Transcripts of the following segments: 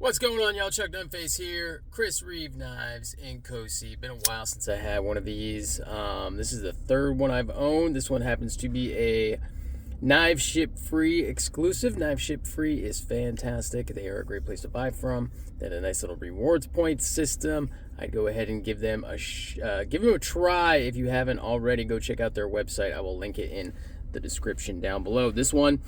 What's going on, y'all? Chuck Dunface here. Chris Reeve Knives Inkosi. Been a while since I had one of these. This is the third one I've owned. This one happens to be a Knives Ship Free exclusive. Knives Ship Free is fantastic. They are a great place to buy from. They had a nice little rewards point system. I'd go ahead and give them a try. If you haven't already, go check out their website. I will link it in the description down below. This one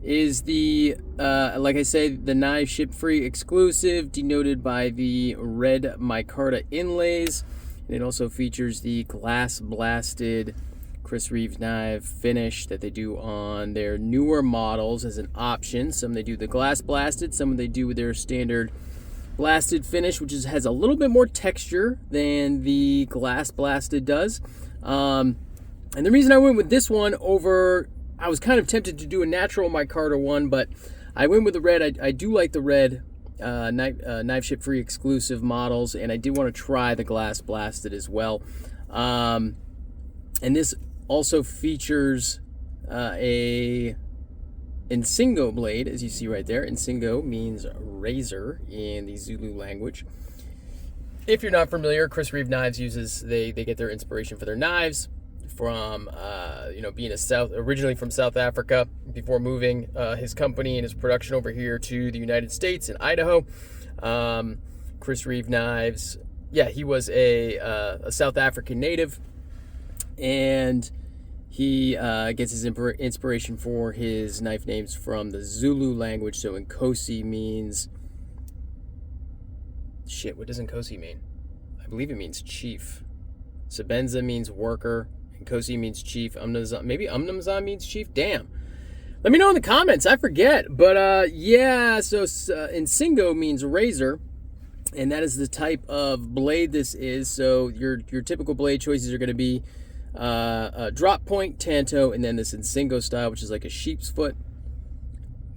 is the, like I say, the Knives Ship Free exclusive, denoted by the Red Micarta inlays. And it also features the glass blasted Chris Reeve knife finish that they do on their newer models as an option. Some they do the glass blasted, some they do with their standard blasted finish, which has a little bit more texture than the glass blasted does. And the reason I went with this one over, I was kind of tempted to do a natural micarta one, but I went with the red. I do like the red Knives Ship Free exclusive models, and I did want to try the glass blasted as well. And this also features a Insingo blade, as you see right there. Insingo means razor in the Zulu language. If you're not familiar, Chris Reeve Knives they get their inspiration for their knives from being originally from South Africa before moving his company and his production over here to the United States in Idaho. Chris Reeve Knives, he was a South African native, and he gets his inspiration for his knife names from the Zulu language. So Inkosi means what does Inkosi mean? I believe it means chief. Sebenza means worker. Inkosi means chief. Maybe Umnumzan means chief. Damn. Let me know in the comments. I forget. But so Insingo means razor, and that is the type of blade this is. So your typical blade choices are going to be a drop point, tanto, and then this Insingo style, which is like a sheep's foot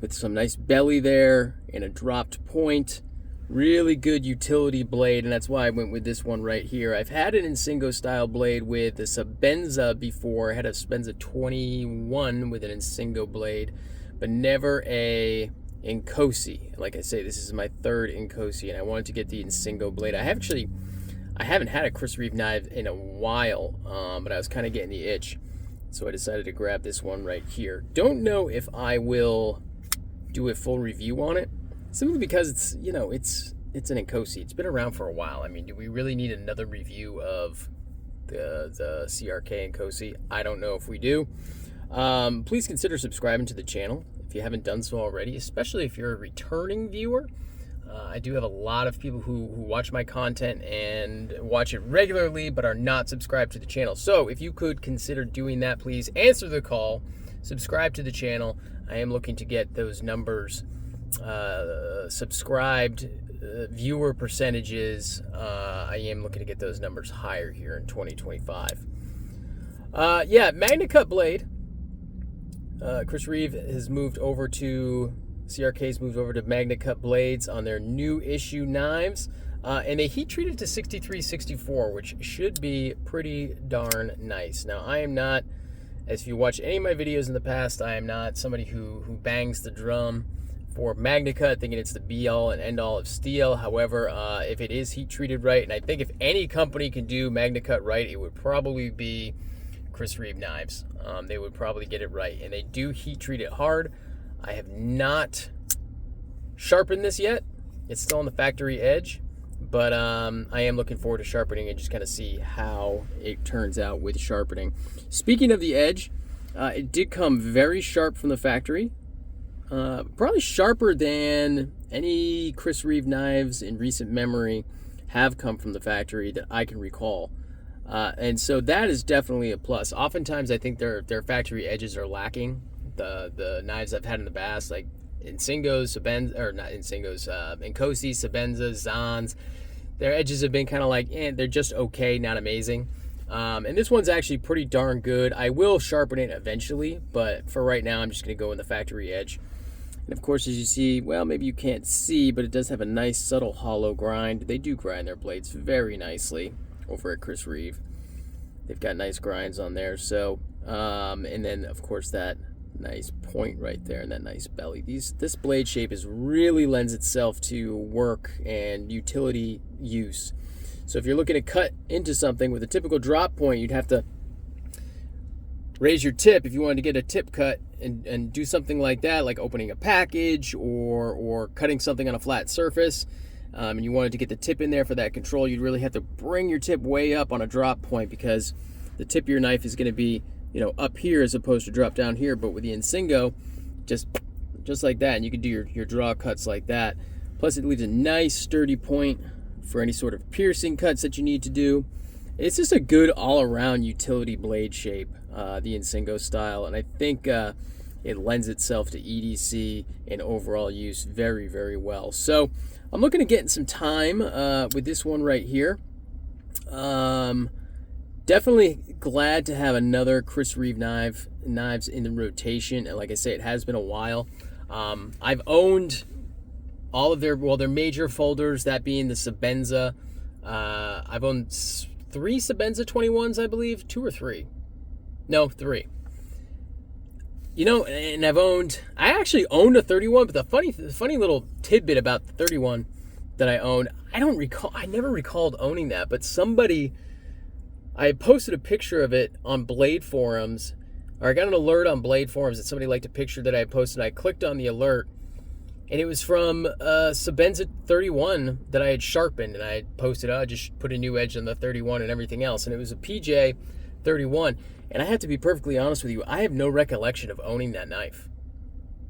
with some nice belly there and a dropped point. Really good utility blade, and that's why I went with this one right here. I've had an Insingo style blade with the Sebenza before. I had a Sebenza 21 with an Insingo blade, but never a Inkosi. Like I say, this is my third Inkosi, and I wanted to get the Insingo blade. I haven't had a Chris Reeve knife in a while, but I was kind of getting the itch, so I decided to grab this one right here. Don't know if I will do a full review on it, simply because it's an Inkosi. It's been around for a while. I mean, do we really need another review of the CRK Inkosi? I don't know if we do. Please consider subscribing to the channel if you haven't done so already, especially if you're a returning viewer. I do have a lot of people who watch my content and watch it regularly but are not subscribed to the channel. So if you could consider doing that, please answer the call, subscribe to the channel. I am looking to get those numbers, subscribed viewer percentages. I am looking to get those numbers higher here in 2025. Magna Cut blade. Chris Reeve has moved over to CRK's moved over to Magna Cut blades on their new issue knives, and they heat treated to 63-64, which should be pretty darn nice. Now, I am not, as if you watch any of my videos in the past, I am not somebody who bangs the drum for Magna Cut, thinking it's the be-all and end-all of steel. However, if it is heat-treated right, and I think if any company can do Magna Cut right, it would probably be Chris Reeve Knives. They would probably get it right, and they do heat-treat it hard. I have not sharpened this yet. It's still on the factory edge, but I am looking forward to sharpening and just kind of see how it turns out with sharpening. Speaking of the edge, it did come very sharp from the factory. Probably sharper than any Chris Reeve knives in recent memory have come from the factory that I can recall. And so that is definitely a plus. Oftentimes I think their factory edges are lacking. The knives I've had in the past, like Insingos, Inkosi, Sebenza, Zans, their edges have been kind of like, they're just okay, not amazing. And this one's actually pretty darn good. I will sharpen it eventually, but for right now, I'm just going to go in the factory edge. And of course, as you see, well, maybe you can't see, but it does have a nice subtle hollow grind. They do grind their blades very nicely over at Chris Reeve. They've got nice grinds on there. So, and then of course that Nice point right there and that nice belly. This blade shape really lends itself to work and utility use. So if you're looking to cut into something with a typical drop point, you'd have to raise your tip if you wanted to get a tip cut and do something like that, like opening a package or cutting something on a flat surface, and you wanted to get the tip in there for that control. You'd really have to bring your tip way up on a drop point because the tip of your knife is going to be, you know, up here as opposed to drop down here. But with the Insingo, just like that, and you can do your draw cuts like that. Plus it leaves a nice sturdy point for any sort of piercing cuts that you need to do. It's just a good all-around utility blade shape, the Insingo style, and I think it lends itself to EDC and overall use very, very well. So I'm looking to get in some time with this one right here. Definitely glad to have another Chris Reeve knives in the rotation, and like I say, it has been a while. I've owned all of their major folders, that being the Sebenza. I've owned 3 Sebenza 21s, I believe, 2 or 3. No, 3. You know, and I actually owned a 31, but the funny little tidbit about the 31 that I owned, I never recalled owning that, but I posted a picture of it on Blade Forums, or I got an alert on Blade Forums that somebody liked a picture that I posted. I clicked on the alert, and it was from Sebenza 31 that I had sharpened, and I had posted, I just put a new edge on the 31 and everything else, and it was a PJ 31. And I have to be perfectly honest with you, I have no recollection of owning that knife.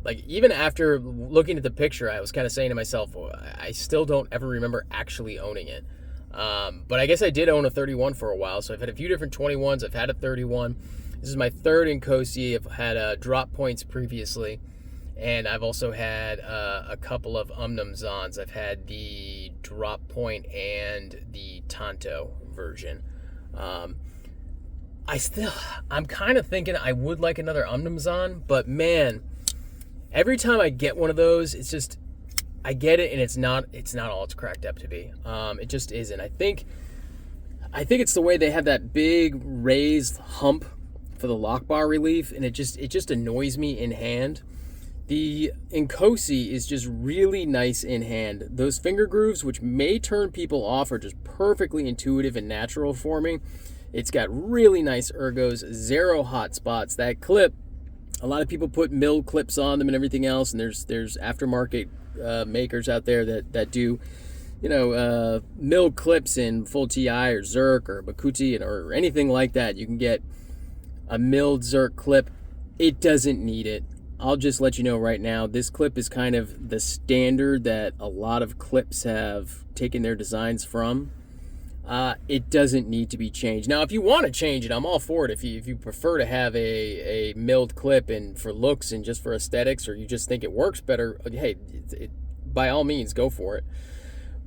Like, even after looking at the picture, I was kind of saying to myself, I still don't ever remember actually owning it. But I guess I did own a 31 for a while, so I've had a few different 21s. I've had a 31. This is my third Inkosi. I've had drop points previously, and I've also had a couple of Zons. I've had the drop point and the Tanto version. I'm kind of thinking I would like another Zon, but man, every time I get one of those, it's just, I get it, and it's not all it's cracked up to be. It just isn't. I think it's the way they have that big raised hump for the lock bar relief, and it just annoys me in hand. The Inkosi is just really nice in hand. Those finger grooves, which may turn people off, are just perfectly intuitive and natural for me. It's got really nice ergos, 0 hot spots. That clip, a lot of people put milled clips on them and everything else, and there's aftermarket makers out there that do, you know, milled clips in full TI or Zerk or Bakuti or anything like that. You can get a milled Zerk clip. It doesn't need it. I'll just let you know right now, this clip is kind of the standard that a lot of clips have taken their designs from. It doesn't need to be changed. Now, if you want to change it, I'm all for it. If you prefer to have a milled clip and for looks and just for aesthetics, or you just think it works better, hey, by all means, go for it.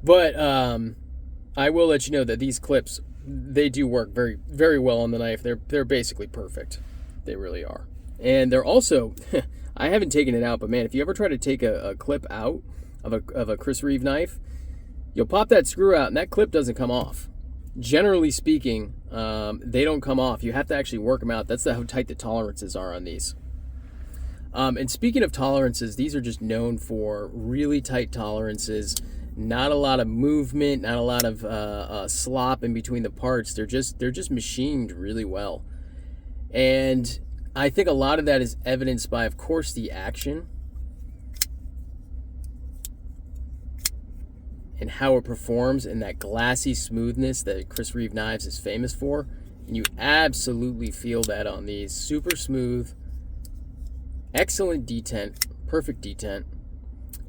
But I will let you know that these clips, they do work very, very well on the knife. They're basically perfect. They really are. And they're also, I haven't taken it out, but man, if you ever try to take a clip out of a Chris Reeve knife, you'll pop that screw out and that clip doesn't come off. Generally speaking, they don't come off. You have to actually work them out. That's how tight the tolerances are on these. And speaking of tolerances, these are just known for really tight tolerances. Not a lot of movement, not a lot of slop in between the parts. They're just machined really well. And I think a lot of that is evidenced by, of course, the action and how it performs, and that glassy smoothness that Chris Reeve knives is famous for. And you absolutely feel that on these. Super smooth, excellent detent, perfect detent,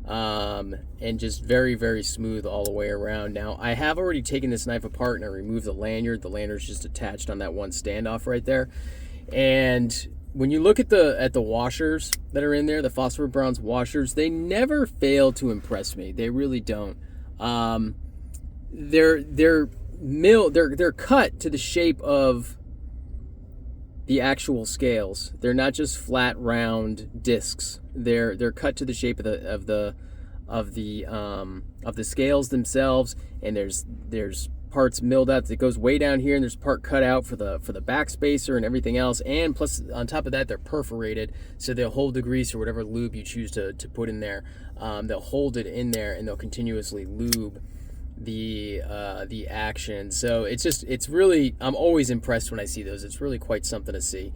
and just very, very smooth all the way around. Now, I have already taken this knife apart and I removed the lanyard. The lanyard's just attached on that one standoff right there. And when you look at the washers that are in there, the phosphor bronze washers, they never fail to impress me. They really don't. They're cut to the shape of the actual scales. They're not just flat round discs. They're cut to the shape of the scales themselves, and there's parts milled out that goes way down here, and there's part cut out for the back spacer and everything else. And plus, on top of that, they're perforated, so they'll hold the grease or whatever lube you choose to put in there. They'll hold it in there, and they'll continuously lube the action. So it's really, I'm always impressed when I see those. It's really quite something to see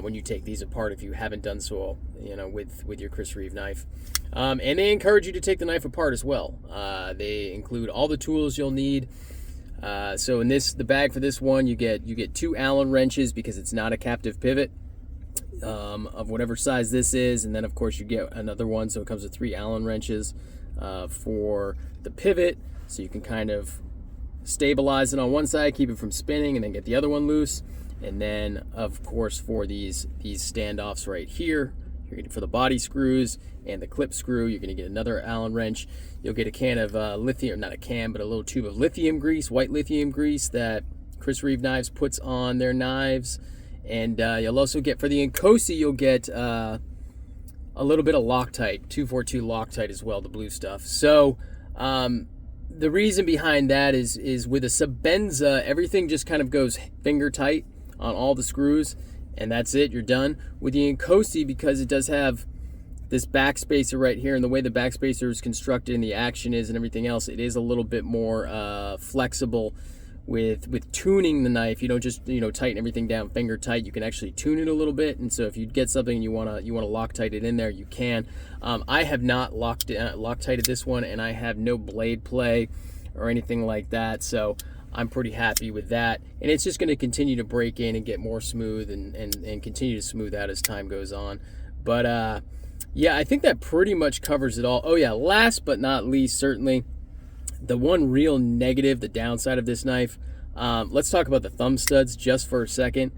when you take these apart, if you haven't done so, with your Chris Reeve knife. And they encourage you to take the knife apart as well. They include all the tools you'll need. So in the bag for this one, you get 2 Allen wrenches, because it's not a captive pivot, of whatever size this is, and then of course you get another one, so it comes with 3 Allen wrenches for the pivot, so you can kind of stabilize it on one side, keep it from spinning, and then get the other one loose. And then of course for these standoffs right here, you're getting for the body screws and the clip screw, you're going to get another Allen wrench. You'll get a can of lithium, not a can, but a little tube of lithium grease, white lithium grease that Chris Reeve Knives puts on their knives. And you'll also get, for the Inkosi, you'll get a little bit of Loctite, 242 Loctite as well, the blue stuff. So the reason behind that is with a Sebenza, everything just kind of goes finger tight on all the screws, and that's it, you're done. With the Inkosi, because it does have this back spacer right here, and the way the back spacer is constructed and the action is and everything else, it is a little bit more flexible with tuning the knife. You don't just tighten everything down finger tight. You can actually tune it a little bit, and so if you get something and you want to Loctite it in there, you can. I have not Loctited this one, and I have no blade play or anything like that, so I'm pretty happy with that. And it's just going to continue to break in and get more smooth and continue to smooth out as time goes on. But yeah, I think that pretty much covers it all. Oh yeah, last but not least, certainly the one real negative, the downside of this knife, let's talk about the thumb studs just for a second.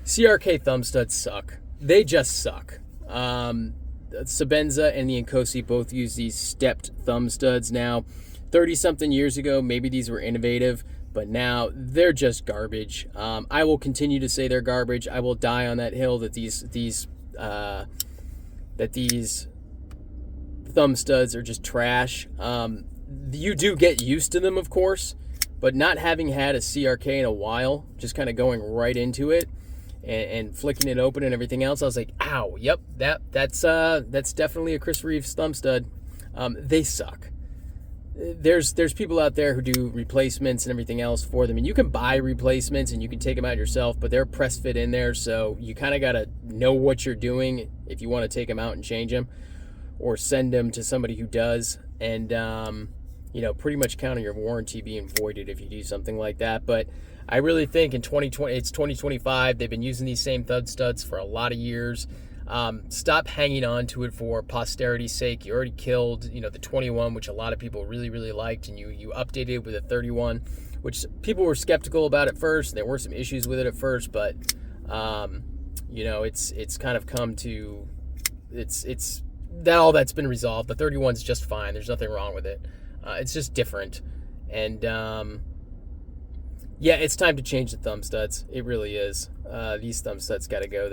CRK thumb studs suck. They just suck. Sebenza and the Inkosi both use these stepped thumb studs now. 30-something years ago, maybe these were innovative, but now they're just garbage. I will continue to say they're garbage. I will die on that hill that these thumb studs are just trash. You do get used to them, of course, but not having had a CRK in a while, just kind of going right into it and flicking it open and everything else, I was like, ow, yep, that's definitely a Chris Reeves thumb stud. They suck. There's people out there who do replacements and everything else for them, and you can buy replacements and you can take them out yourself, but they're press fit in there, so you kind of got to know what you're doing if you want to take them out and change them, or send them to somebody who does, and pretty much count on your warranty being voided if you do something like that. But I really think in 2020, it's 2025, they've been using these same thud studs for a lot of years. Stop hanging on to it for posterity's sake. You already killed, the 21, which a lot of people really, really liked, and you updated it with a 31, which people were skeptical about at first. There were some issues with it at first, but it's kind of come to it's that all that's been resolved. The 31's just fine. There's nothing wrong with it. It's just different, and yeah, it's time to change the thumb studs. It really is. These thumb studs got to go.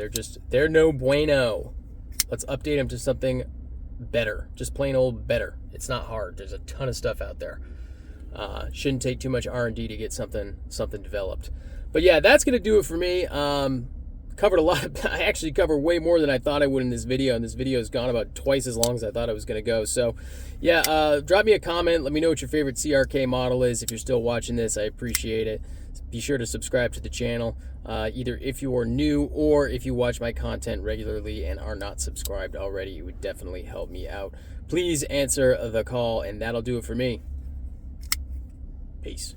They're no bueno. Let's update them to something better. Just plain old better. It's not hard. There's a ton of stuff out there. Shouldn't take too much R&D to get something developed. But yeah, that's going to do it for me. Covered a lot. I actually covered way more than I thought I would in this video, and this video has gone about twice as long as I thought it was going to go. So yeah, drop me a comment. Let me know what your favorite CRK model is. If you're still watching this, I appreciate it. Be sure to subscribe to the channel, either if you are new or if you watch my content regularly and are not subscribed already. It would definitely help me out. Please answer the call, and that'll do it for me. Peace.